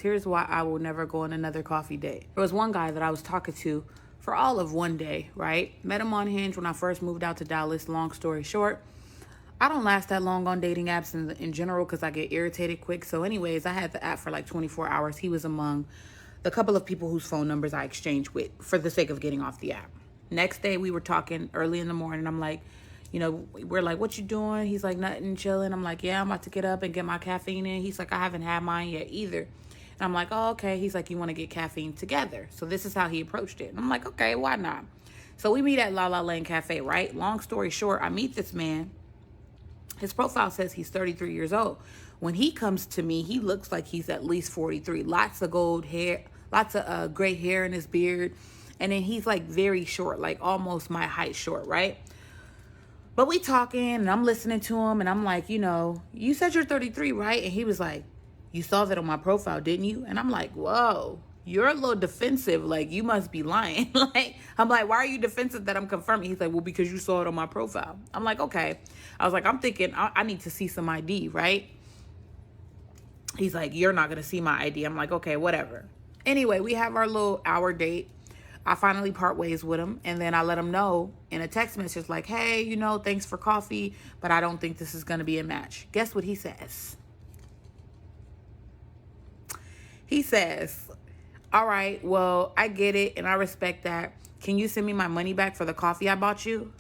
here's why I will never go on another coffee date. There was one guy that I was talking to for all of one day, right? Met him on Hinge when I first moved out to Dallas. Long story short, I don't last that long on dating apps in general because I get irritated quick. So anyways, I had the app for like 24 hours. He was among the couple of people whose phone numbers I exchanged with for the sake of getting off the app. Next day, we were talking early in the morning. I'm like, we're like, what you doing? He's like, nothing, chilling. I'm like, yeah, I'm about to get up and get my caffeine in. He's like, I haven't had mine yet either. And I'm like, oh, okay. He's like, you want to get caffeine together? So this is how he approached it. And I'm like, okay, why not? So we meet at La La Land Cafe, right? Long story short, I meet this man. His profile says he's 33 years old. When he comes to me, he looks like he's at least 43. Lots of gold hair, lots of gray hair in his beard. And then he's like very short, like almost my height short, right? But we talking and I'm listening to him and I'm like, you said you're 33, right? And he was like, you saw that on my profile, didn't you? And I'm like, whoa, you're a little defensive. Like, you must be lying. I'm like, why are you defensive that I'm confirming? He's like, well, because you saw it on my profile. I'm like, okay. I was like, I'm thinking I need to see some ID, right? He's like, you're not going to see my ID. I'm like, okay, whatever. Anyway, we have our little hour date. I finally part ways with him, and then I let him know in a text message like, hey, thanks for coffee, but I don't think this is going to be a match. Guess what he says? He says, all right, well, I get it, and I respect that. Can you send me my money back for the coffee I bought you?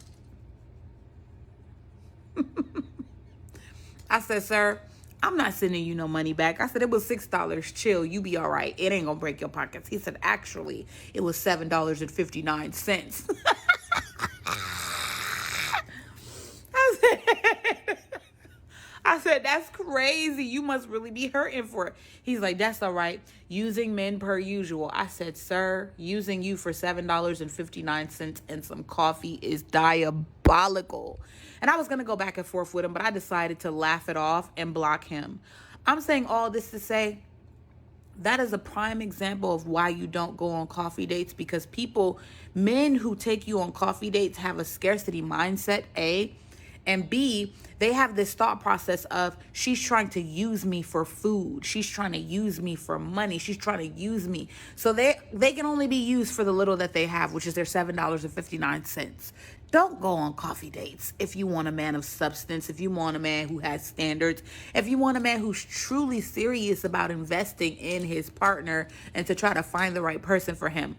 I said, sir, I'm not sending you no money back. I said, it was $6. Chill. You be all right. It ain't going to break your pockets. He said, actually, it was $7.59. I said, that's crazy. You must really be hurting for it. He's like, that's all right. Using men per usual. I said, sir, using you for $7.59 and some coffee is diabolical. And I was going to go back and forth with him, but I decided to laugh it off and block him. I'm saying all this to say that is a prime example of why you don't go on coffee dates, because men who take you on coffee dates have a scarcity mindset, A, and B, they have this thought process of, she's trying to use me for food. She's trying to use me for money. She's trying to use me. So they can only be used for the little that they have, which is their $7.59. Don't go on coffee dates if you want a man of substance, if you want a man who has standards, if you want a man who's truly serious about investing in his partner and to try to find the right person for him.